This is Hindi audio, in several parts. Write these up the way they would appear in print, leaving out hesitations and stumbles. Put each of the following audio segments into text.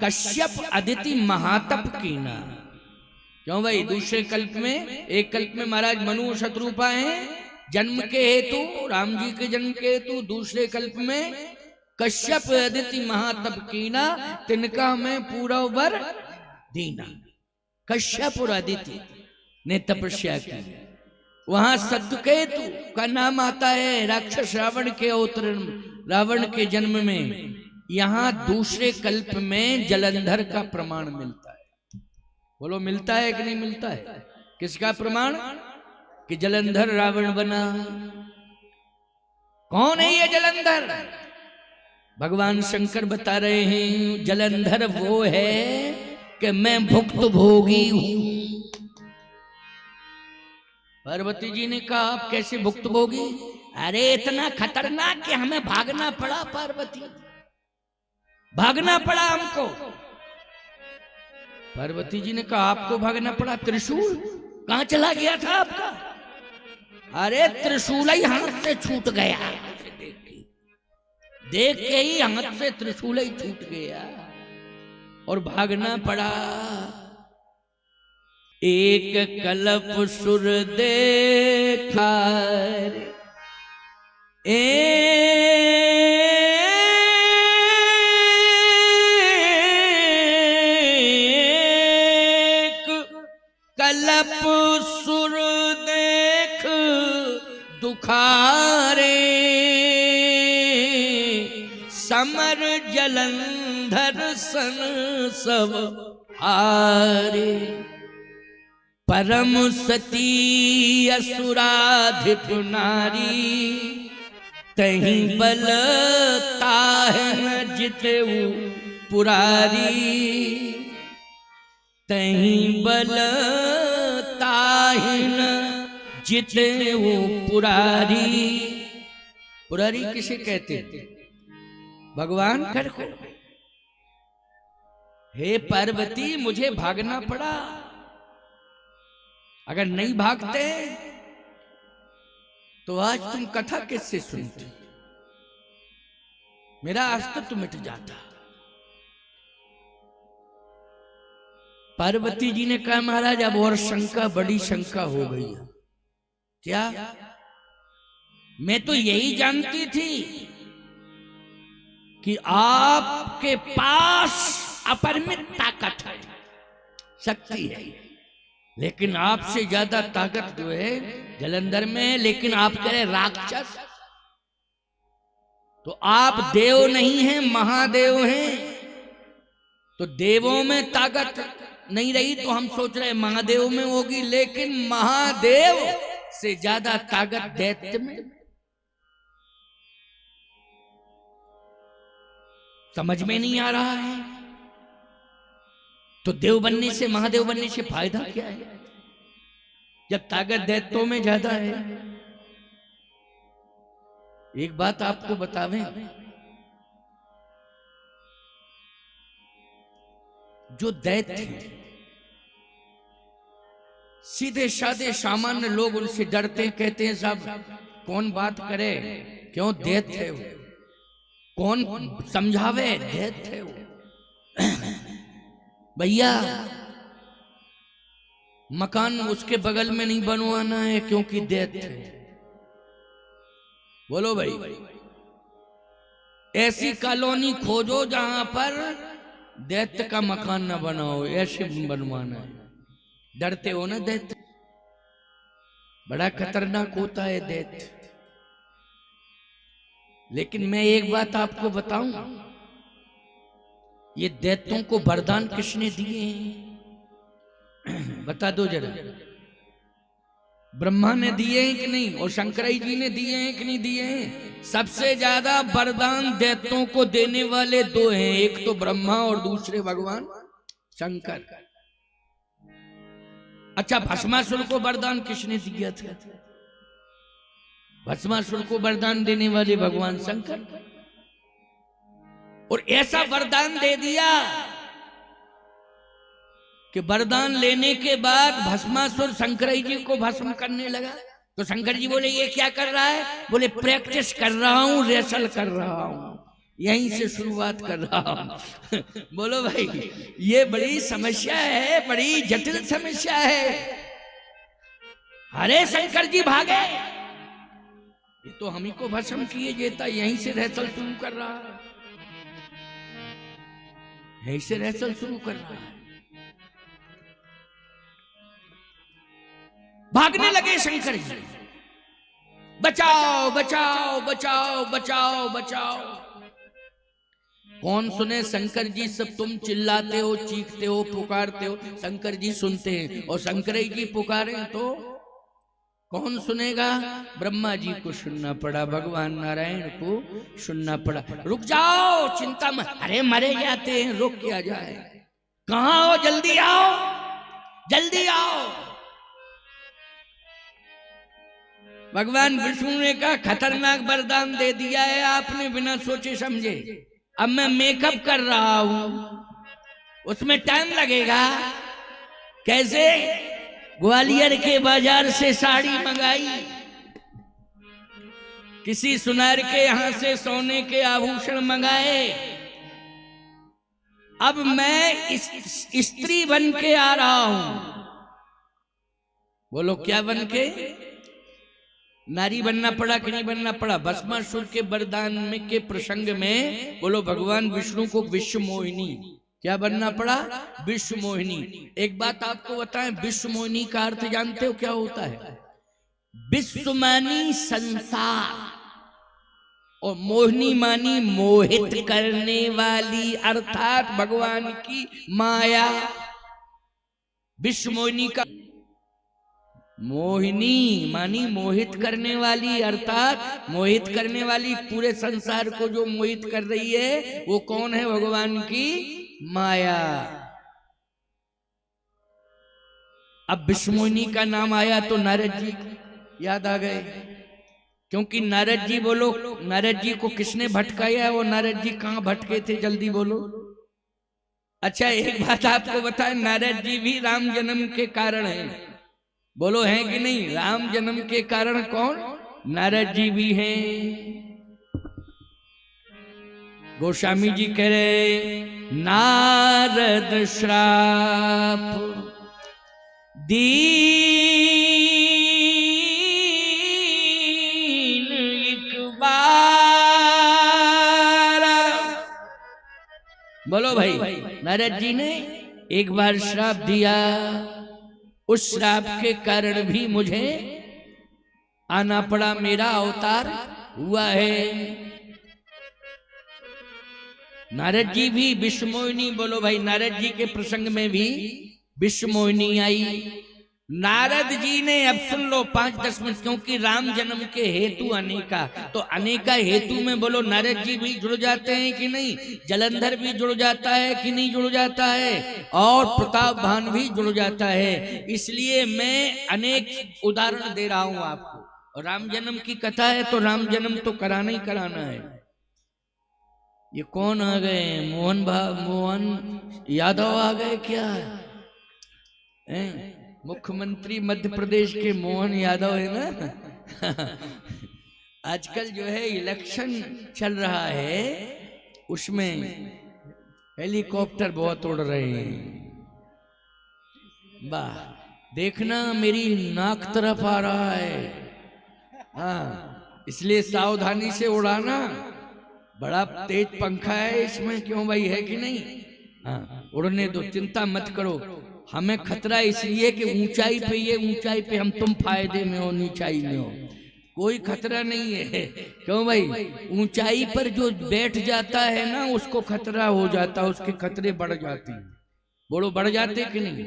कश्यप अदिति महातप कीना। क्यों भाई, दूसरे कल्प में, एक कल्प में महाराज मनु शत्रुपा हैं जन्म के हेतु, राम जी के जन्म के हेतु, दूसरे कल्प में कश्यप अदिति महातप कीना, तिनका मैं पूरा वर दीना। कश्यप और अदिति ने तपस्या की। वहां सत्यकेतु का नाम आता है राक्षस रावण के अवतरण, रावण के जन्म में। यहां दूसरे कल्प में जलंधर का प्रमाण मिलता है। बोलो मिलता है कि नहीं मिलता है? किसका प्रमाण? कि जलंधर रावण बना। कौन है ये जलंधर? भगवान शंकर बता रहे हैं जलंधर वो है कि मैं भुक्त भोगी हूं। पार्वती जी ने कहा आप कैसे भुक्त भोगी? अरे इतना खतरनाक कि हमें भागना पड़ा पार्वती, भागना पड़ा हमको। पार्वती जी ने कहा आपको भागना पड़ा? त्रिशूल कहां चला गया था आपका? अरे त्रिशूल ही हाथ से छूट गया। देख के ही हाथ से त्रिशूल ही छूट गया और भागना पड़ा। एक कलप सुर देखा कलप सुर देख दुखारे, समर जलंधर सन सब हारे। परम सती असुराधिप नारी, तहीं बल ताहन जितेऊ पुरारी। तहीं बल ताहिन जितेऊ पुरारी। पुरारी किसे कहते? भगवान कर को। हे पार्वती मुझे भागना पड़ा, अगर नहीं भागते तो आज तुम कथा किससे सुनती? मेरा अस्तित्व मिट जाता। पार्वती जी ने कहा महाराज अब और शंका, बड़ी शंका हो गई है। क्या? मैं तो यही जानती थी कि आपके पास अपरिमित ताकत है, शक्ति है, लेकिन आपसे ज्यादा ताकत जो है जलंधर में। लेकिन आप कह रहे राक्षस, तो आप देव नहीं हैं, महादेव हैं। तो देवों में ताकत नहीं रही तो हम सोच रहे महादेव में होगी, लेकिन महादेव से ज्यादा ताकत दैत्य में। समझ में नहीं आ रहा है। तो देव बनने से, महादेव बनने से फायदा क्या है जब ताकत दैत्यों में ज्यादा है? एक बात आपको बतावें, जो दैत्य हैं सीधे साधे सामान्य लोग उनसे डरते हैं, कहते हैं साहब कौन बात करे, क्यों दैत्य है वो, कौन समझावे, दैत्य है वो। भैया मकान उसके बगल में नहीं बनवाना है क्योंकि दैत्य है। बोलो भाई, ऐसी कॉलोनी खोजो जहां पर दैत्य का मकान ना बनाओ, ऐसे बनवाना है। डरते हो ना दैत्य, बड़ा खतरनाक होता है दैत्य। लेकिन मैं एक बात आपको बताऊं, ये दैत्यों को वरदान किसने दिए हैं? बता दो जरा। ब्रह्मा ने दिए हैं कि नहीं, और शंकराई जी ने दिए हैं कि नहीं दिए हैं? सबसे ज्यादा वरदान दैत्यों को देने वाले दो हैं, एक तो ब्रह्मा और दूसरे भगवान शंकर। अच्छा, भस्मासुर को वरदान किसने दिया था? भस्मासुर को वरदान देने वाले भगवान शंकर। और ऐसा वरदान दे दिया कि वरदान लेने के बाद भस्मासुर शंकर जी को भस्म करने लगा। तो शंकर जी बोले ये क्या कर रहा है? बोले प्रैक्टिस कर रहा हूं, रेसल कर रहा हूं। यहीं से शुरुआत कर रहा हूं। बोलो भाई, ये बड़ी समस्या है, बड़ी जटिल समस्या है। हरे शंकर जी भागे, ये तो हम ही को भस्म किए जेता, यहीं से रहसल शुरू कर रहा है, यहीं से रहसल शुरू कर रहा है। भागने लगे शंकर जी, बचाओ बचाओ बचाओ बचाओ बचाओ। कौन सुने? शंकर जी। सब तुम चिल्लाते हो, चीखते हो, पुकारते हो, शंकर जी सुनते हैं। और शंकर जी पुकारे तो कौन सुनेगा? ब्रह्मा जी को सुनना पड़ा, भगवान नारायण को सुनना पड़ा। रुक जाओ, चिंता मत। अरे मरे जाते हैं, रुक क्या जाए? कहां हो? जल्दी आओ, जल्दी आओ। भगवान विष्णु ने कहा खतरनाक वरदान दे दिया है आपने बिना सोचे समझे। अब मैं मेकअप कर रहा हूं, उसमें टाइम लगेगा। कैसे? ग्वालियर के बाजार से साड़ी मंगाई, किसी सुनार के यहां से सोने के आभूषण मंगाए। अब मैं स्त्री बन के आ रहा हूं। बोलो क्या बन के? नारी बनना पड़ा कि नहीं बनना पड़ा? भस्मासुर के वरदान में के प्रसंग में बोलो भगवान विष्णु को विश्व मोहिनी क्या बनना पड़ा? विश्व मोहिनी। एक बात आपको बताएं, विश्व मोहिनी का अर्थ जानते हो क्या होता है? विश्व मानी संसार, और मोहिनी मानी मोहित करने वाली, अर्थात भगवान की माया। विश्व मोहिनी का मोहिनी मानी मोहित करने वाली, अर्थात मोहित करने वाली। पूरे संसार को जो मोहित कर रही है वो कौन है? भगवान की माया। अब विश्व मोहिनी का नाम आया तो नारद जी याद आ गए, क्योंकि नारद जी, बोलो नारद जी को किसने भटकाया? वो नारद जी कहां भटके थे? जल्दी बोलो। अच्छा एक बात आपको बताएं, नारद जी भी राम जन्म के कारण हैं। बोलो हैं कि नहीं? राम जन्म के कारण कौन? नारद जी भी हैं। गोस्वामी जी कह रहे नारद श्राप दीन एक बार। बोलो भाई, नारद जी ने एक बार श्राप दिया, उस श्राप के कारण भी मुझे आना पड़ा, मेरा अवतार हुआ है। नारद जी भी विश्व मोहिनी। बोलो भाई, नारद जी के प्रसंग में भी विश्व मोहिनी आई। नारद जी ने, अब सुन लो 5-10 मिनट, क्योंकि राम जन्म के हेतु अनेका, तो अनेका हेतु में बोलो नारद जी भी जुड़ जाते हैं कि नहीं? जलंधर भी जुड़ जाता है कि नहीं जुड़ जाता है? और प्रताप भान भी जुड़ जाता है। इसलिए मैं अनेक उदाहरण दे रहा हूं आपको। राम जन्म की कथा है तो राम जन्म तो कराना ही कराना है। ये कौन आ गए? मोहन यादव आ गए क्या? मुख्यमंत्री मध्य प्रदेश के मोहन यादव है ना। आजकल जो है इलेक्शन चल रहा है, उसमें हेलीकॉप्टर बहुत उड़ रहे हैं। वाह, देखना मेरी नाक तरफ आ रहा है। हाँ, इसलिए सावधानी से उड़ाना। बड़ा तेज पंखा है इसमें, क्यों भाई, है कि नहीं? हाँ, उड़ने दो, चिंता मत करो। हमें खतरा इसलिए कि ऊंचाई पे, ये ऊंचाई पे हम तुम फायदे में हो, नीचाई में हो, कोई खतरा नहीं है। क्यों भाई? ऊंचाई पर जो बैठ जाता है ना उसको खतरा हो जाता है, उसके खतरे बढ़ जाते हैं। बोलो बढ़ जाते कि नहीं?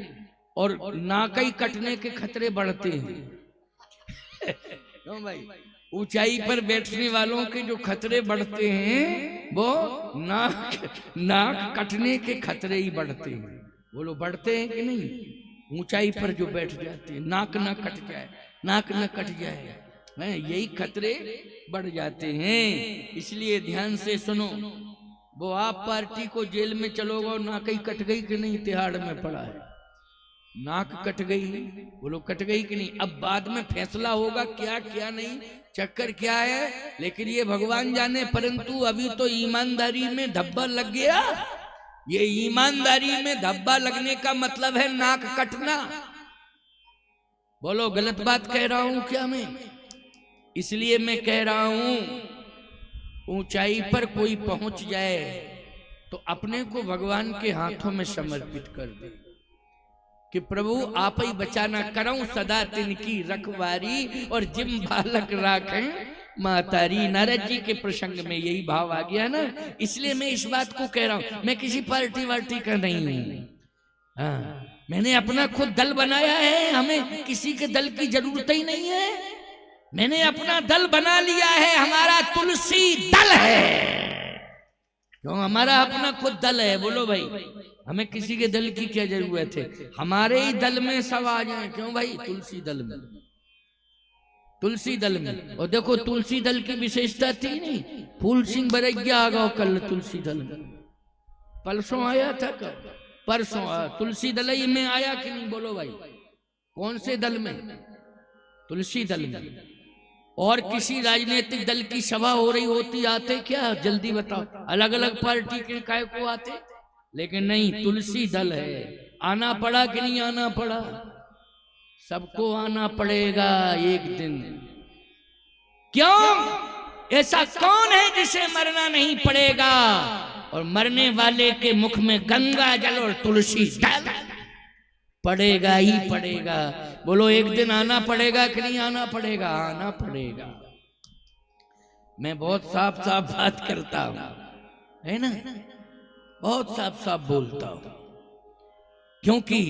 और नाकई कटने के खतरे बढ़ते हैं। क्यों भाई? ऊंचाई पर बैठने वालों के जो खतरे बढ़ते हैं वो नाक कटने के खतरे ही बढ़ते हैं। बोलो बढ़ते हैं कि नहीं? ऊंचाई पर जो बैठ जाते हैं, नाक ना कट जाए, नाक ना कट जाए, यही खतरे बढ़ जाते हैं। इसलिए ध्यान से सुनो। वो आप पार्टी को जेल में चलोगे और नाक ही कट गई कि नहीं? तिहाड़ में पड़ा है, नाक कट गई। बोलो कट गई कि नहीं? अब बाद में फैसला होगा क्या क्या नहीं, चक्कर क्या है, लेकिन ये भगवान जाने। परंतु अभी तो ईमानदारी में धब्बा लग गया। ये ईमानदारी में धब्बा लगने का मतलब है नाक कटना। बोलो गलत बात कह रहा हूं क्या मैं? इसलिए मैं कह रहा हूं ऊंचाई पर कोई पहुंच जाए तो अपने को भगवान के हाथों में समर्पित कर दे कि प्रभु आप ही बचाना, करऊं सदा तिनकी रखवारी और जिम बालक राखें मातारी। नारद जी के प्रसंग में यही भाव आ गया ना, इसलिए मैं इस बात को कह रहा हूं। मैं किसी पार्टी वार्टी का नहीं हूं। हाँ, मैंने अपना खुद दल बनाया है, हमें किसी के दल की जरूरत ही नहीं है। मैंने अपना दल बना लिया है, हमारा तुलसी दल है। क्यों? हमारा अपना खुद दल है। बोलो भाई, हमें किसी के दल की क्या जरूरत है? हमारे ही दल में सब आ जाए। क्यों भाई? तुलसी दल में, तुलसी दल में। और देखो तुलसी दल की विशेषता थी नहीं, फूल सिंह बरैया आ गया कल तुलसी दल में। परसों आया था, कब? परसों तुलसी दल ही में आया कि नहीं? बोलो भाई, कौन से दल में? तुलसी दल में। और किसी राजनीतिक दल की सभा हो रही होती आते क्या? जल्दी बताओ। अलग अलग पार्टी के काय को आते, लेकिन नहीं, तुलसी दल है। आना पड़ा कि नहीं आना पड़ा? सबको आना पड़ेगा एक दिन। क्यों? ऐसा कौन है जिसे मरना नहीं पड़ेगा? और मरने वाले के मुख में गंगा जल और तुलसी दल पड़ेगा ही पड़ेगा। बोलो एक दिन आना पड़ेगा कि नहीं आना पड़ेगा? आना पड़ेगा। मैं बहुत साफ साफ बात करता हूं, है ना? बहुत साफ साफ बोलता हूं, क्योंकि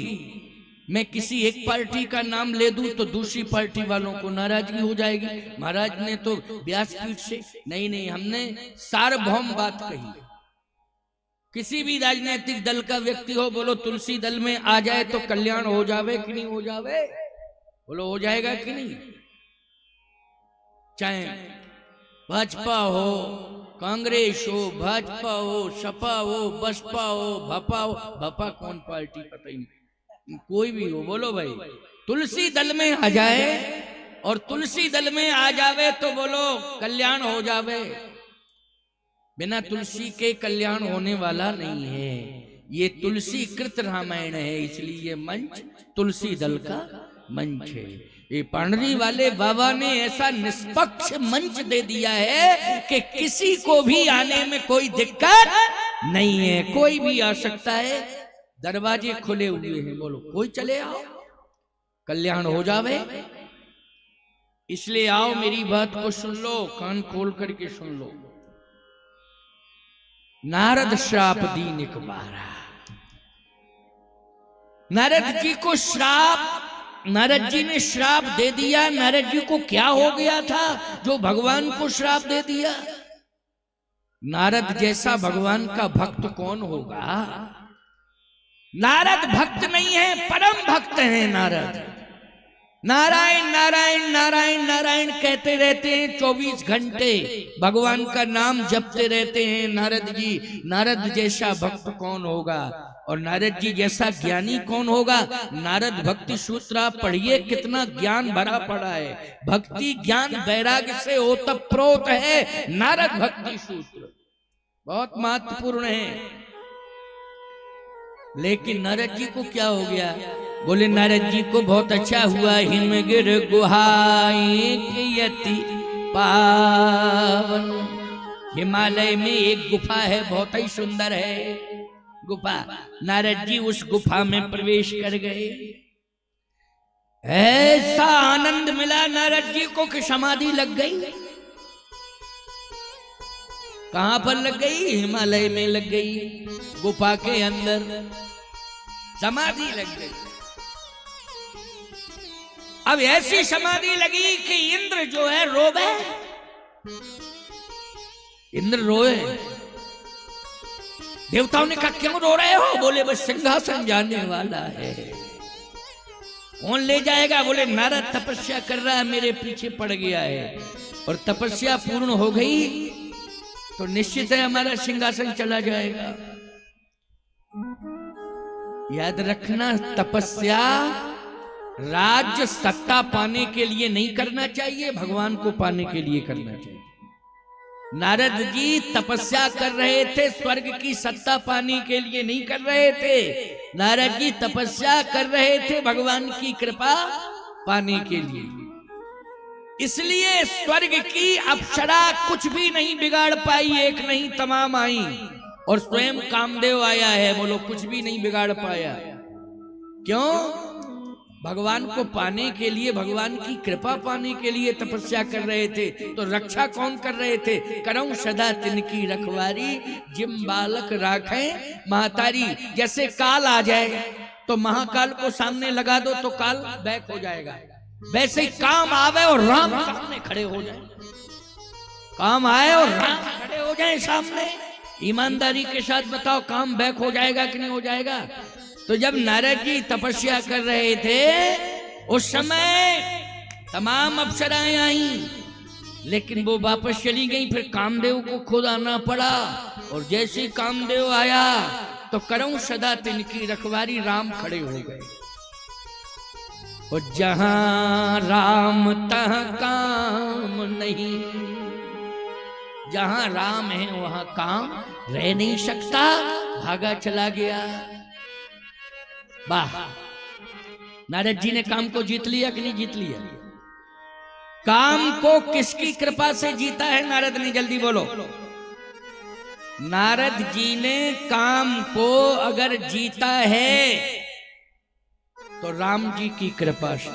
मैं किसी एक पार्टी का नाम ले दूं तो दूसरी पार्टी वालों को नाराजगी हो जाएगी। महाराज ने तो व्यासपीठ से नहीं, हमने सार्वभौम बात कही। किसी भी राजनीतिक दल का व्यक्ति हो, बोलो तुलसी दल में आ जाए तो कल्याण हो जावे कि नहीं हो जावे? बोलो हो जाएगा कि नहीं? चाहे भाजपा हो, कांग्रेस हो, भाजपा हो, सपा हो, बसपा हो, भपा हो। भपा कौन पार्टी पता ही नहीं, कोई भी हो। बोलो भाई, तुलसी दल में आ जाए और तुलसी दल में आ जावे तो बोलो कल्याण हो जावे। बिना तुलसी के कल्याण होने वाला नहीं है। ये तुलसी कृत रामायण है, इसलिए ये मंच तुलसी दल का मंच है। ये पांडरी वाले बाबा ने ऐसा निष्पक्ष मंच दे दिया है कि किसी को भी आने में कोई दिक्कत नहीं है। कोई भी आ सकता है, दरवाजे खुले हुए हैं। बोलो कोई चले आओ, कल्याण हो जावे। इसलिए आओ, मेरी बात को सुन लो, कान खोल करके सुन लो। नारद श्राप दीन एक बारा। नारद जी को श्राप, नारद जी ने श्राप दे दिया। नारद जी को क्या हो गया था जो भगवान को श्राप दे दिया? नारद जैसा भगवान का भक्त कौन होगा? नारद भक्त नहीं है, परम भक्त है नारद। नारायण नारायण नारायण नारायण कहते रहते हैं, 24 घंटे भगवान का नाम जपते रहते हैं नारद जी। नारद जैसा भक्त कौन होगा? और नारद जी जैसा ज्ञानी कौन होगा? नारद भक्ति सूत्र आप पढ़िए, कितना ज्ञान भरा पड़ा है। भक्ति ज्ञान वैराग्य से ओतप्रोत है नारद भक्ति सूत्र, बहुत महत्वपूर्ण है। लेकिन नारद जी को क्या हो गया? बोले नारद जी को बहुत अच्छा हुआ, हिमगिर गुहाएं यति पावन। हिमालय में एक गुफा है, बहुत ही सुंदर है गुफा। नारद जी उस गुफा में प्रवेश कर गए। ऐसा आनंद मिला नारद जी को कि समाधि लग गई। कहां पर लग गई? हिमालय में लग गई, गुफा के अंदर समाधि लग गई। अब ऐसी समाधि लगी कि इंद्र जो है रोवे। इंद्र रोए। देवताओं ने कहा क्यों रो रहे हो? बोले बस सिंहासन जाने वाला है। कौन ले जाएगा? बोले नारद तपस्या कर रहा है, मेरे पीछे पड़ गया है, और तपस्या पूर्ण हो गई तो निश्चित है हमारा सिंहासन चला जाएगा। याद रखना, तपस्या राज्य सत्ता पाने के लिए नहीं करना चाहिए, भगवान को पाने के लिए करना चाहिए। नारद जी तपस्या कर रहे थे, स्वर्ग की सत्ता पाने के लिए नहीं कर रहे थे। नारद जी तपस्या कर रहे थे भगवान की कृपा पाने के लिए। इसलिए स्वर्ग की अप्सरा कुछ भी नहीं बिगाड़ पाई, एक नहीं तमाम आई, और स्वयं कामदेव आया है, बोलो कुछ भी नहीं बिगाड़ पाया। क्यों? भगवान को पाने के लिए, भगवान की कृपा पाने के लिए तपस्या कर रहे थे। तो रक्षा कौन कर रहे थे? करऊं सदा तिनकी रखवारी, जिम बालक राखें महतारी। जैसे काल आ जाए तो महाकाल को सामने लगा दो तो काल बैक हो जाएगा, वैसे ही काम आवे और राम सामने खड़े हो जाए, काम आए और राम खड़े हो जाए सामने। ईमानदारी के साथ बताओ, काम बैक हो जाएगा कि नहीं हो जाएगा? तो जब नारद जी तपस्या कर रहे थे उस समय तमाम अप्सराएं आई, लेकिन वो वापस चली गई। फिर कामदेव को खुद आना पड़ा, और जैसे ही कामदेव आया तो करऊं सदा तिनकी रखवारी, राम खड़े हो गए। और जहां राम तहां काम नहीं, जहां राम है वहां काम रह नहीं सकता, भागा चला गया। वाह! नारद जी ने काम को जीत लिया कि नहीं जीत लिया? काम को किसकी कृपा से जीता है नारद ने? जल्दी बोलो। नारद जी ने काम को अगर जीता है तो राम जी की कृपा से।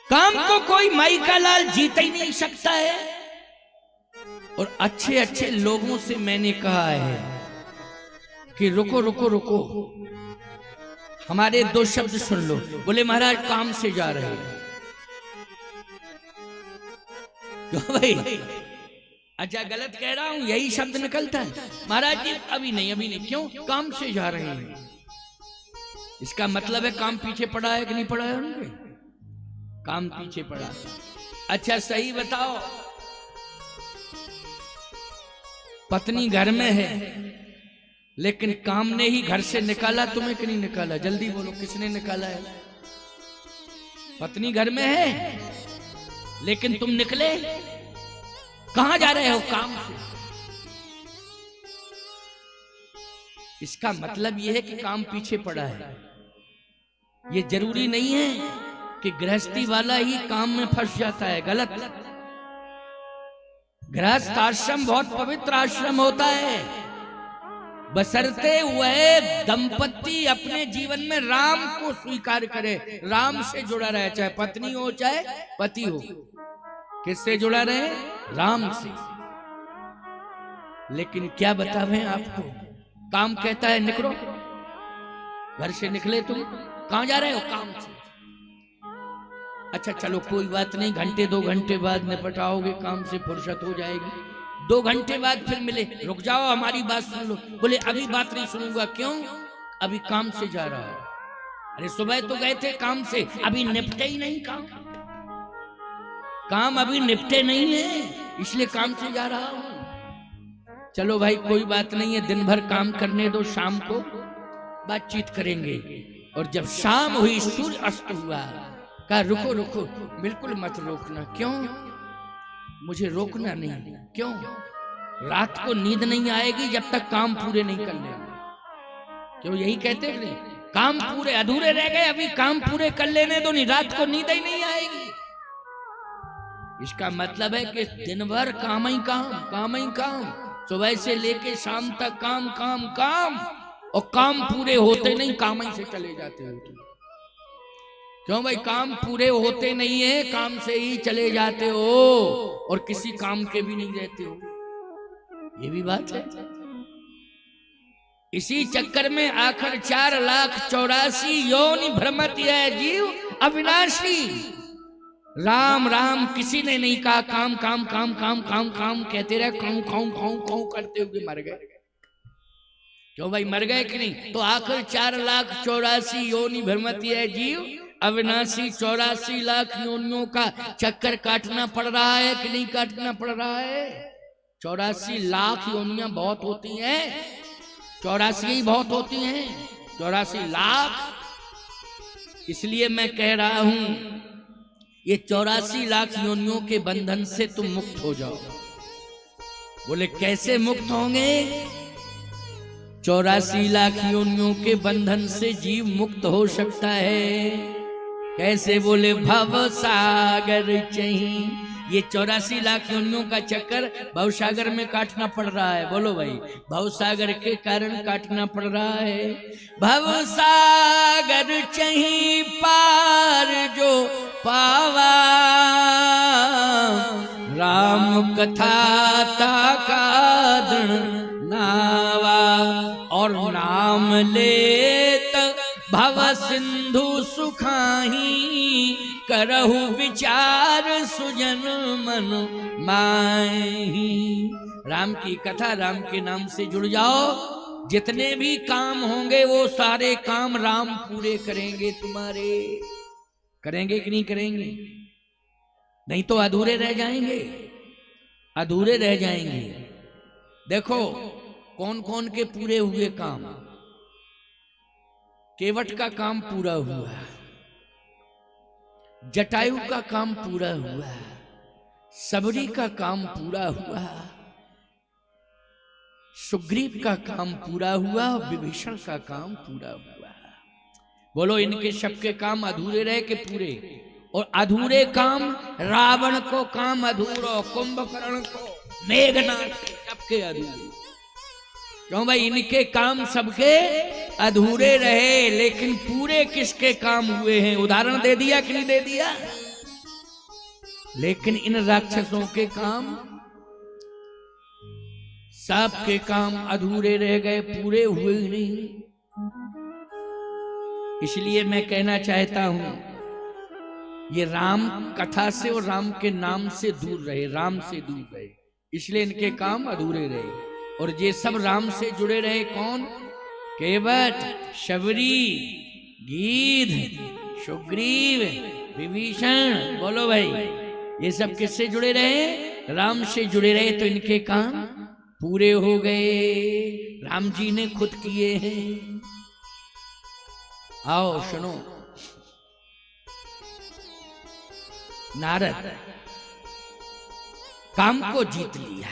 काम को कोई माई का लाल जीत ही नहीं सकता है। और अच्छे अच्छे लोगों से मैंने कहा है कि रुको रुको रुको, हमारे दो शब्द सुन लो। बोले महाराज काम से जा रहे हैं। क्यों भाई? अच्छा गलत कह रहा हूं? यही शब्द निकलता है महाराज जी। अभी नहीं, अभी नहीं। क्यों? काम से जा रहे हैं। इसका मतलब है काम पीछे पड़ा है कि नहीं पड़ा है उनके? काम पीछे पड़ा। अच्छा सही बताओ, पत्नी घर में है लेकिन काम ने ही घर से निकाला तुम्हें कि नहीं निकाला? जल्दी बोलो, किसने निकाला है? पत्नी घर में है लेकिन तुम निकले कहां जा रहे हो? काम से। इसका मतलब यह है कि काम पीछे पड़ा है। ये जरूरी नहीं है कि गृहस्थी वाला ही काम में फंस जाता है, गलत। गृहस्थ आश्रम बहुत पवित्र आश्रम होता है, बशर्ते वह दंपति अपने जीवन में राम को स्वीकार करे, राम से जुड़ा रहे, चाहे पत्नी हो चाहे पति हो। किससे जुड़ा रहे? राम से। लेकिन क्या बतावें आपको, काम कहता है निकलो, घर से निकले तुम, कहां जा रहे हो? काम से। अच्छा चलो कोई बात नहीं, घंटे 2 घंटे बाद निपटाओगे, काम से फुर्सत हो जाएगी। 2 घंटे बाद फिर मिले, रुक जाओ हमारी बात सुन लो। बोले अभी बात नहीं सुनूंगा। क्यों? अभी काम से जा रहा है। अरे सुबह तो गए थे काम से, अभी निपटे ही नहीं काम, काम अभी निपटे नहीं है, इसलिए काम से जा रहा हूं। चलो भाई कोई बात नहीं है, दिन भर काम करने दो, शाम को बातचीत करेंगे। और जब शाम हुई, सूर्य अस्त हुआ, कहा रुको रुको, बिल्कुल मत रोकना। क्यों? मुझे रोकना नहीं। क्यों? रात को नींद नहीं आएगी जब तक काम पूरे नहीं कर लेंगे। क्यों यही कहते हैं? काम पूरे अधूरे रह गए, अभी काम पूरे कर लेने दो, नहीं रात को नींद ही नहीं आएगी। इसका मतलब है कि दिन भर काम ही काम, काम ही काम, सुबह से लेके शाम तक काम काम काम, और काम पूरे होते नहीं, काम ही से चले जाते हो। क्यों भाई? काम पूरे होते नहीं है, काम से ही चले जाते हो, और किसी काम के भी नहीं रहते हो। ये भी बात है। इसी चक्कर में आखिर 4,84,000 योनि भ्रमति है जीव अविनाशी। राम राम किसी ने नहीं कहा, काम काम काम काम काम काम कहते रहे, खाऊं खाऊं खाऊं खाऊं करते हुए मर गए। क्यों भाई? मर गए कि नहीं? तो आखिर 4,84,000 योनि भ्रमति है जीव अविनाशी। 84 लाख योनियों का चक्कर काटना पड़ रहा है कि नहीं काटना पड़ रहा है? 84 लाख योनियां बहुत होती हैं, 84 ही बहुत होती हैं। 84 लाख इसलिए मैं कह रहा हूं ये 84 लाख योनियों के बंधन से तुम मुक्त हो जाओ। बोले कैसे मुक्त होंगे? 84 लाख योनियों के बंधन से जीव मुक्त हो सकता है। कैसे? बोले भव सागर चही। ये 84 लाख योनियों का चक्कर भवसागर में काटना पड़ रहा है। बोलो भाई, भवसागर के कारण काटना पड़ रहा है। भवसागर चही पार जो पावा, राम कथा ताका दृढ़ नावा। और नाम लेत भव सिंधु सुखाही, करहु विचार सुजन मन माही। राम की कथा, राम के नाम से जुड़ जाओ। जितने भी काम होंगे वो सारे काम राम पूरे करेंगे तुम्हारे। करेंगे कि नहीं करेंगे? नहीं तो अधूरे रह जाएंगे, अधूरे रह जाएंगे। देखो कौन कौन के पूरे हुए काम। केवट का काम पूरा हुआ, जटायु का काम पूरा हुआ, सबरी का काम पूरा हुआ, सुग्रीव का काम पूरा हुआ, विभीषण का काम पूरा हुआ। बोलो इनके सबके काम अधूरे रहे कि पूरे? और अधूरे काम रावण को काम अधूरो, कुंभकर्ण को, मेघनाथ सबके अधूरे। क्यों भाई? इनके काम सबके अधूरे रहे, लेकिन पूरे किसके काम हुए हैं? उदाहरण दे दिया कि नहीं दे दिया? लेकिन इन राक्षसों के काम, सबके काम अधूरे रह गए, पूरे हुए ही नहीं। इसलिए मैं कहना चाहता हूं ये राम कथा से और राम के नाम से दूर रहे, राम से दूर रहे, इसलिए इनके काम अधूरे रहे। और ये सब राम से जुड़े रहे। कौन? केवट, शबरी, गीध, सुग्रीव, विभीषण। बोलो भाई, ये सब किससे जुड़े रहे? राम से जुड़े रहे, तो इनके काम पूरे हो गए। राम जी ने खुद किए हैं। आओ सुनो। नारद काम को जीत लिया,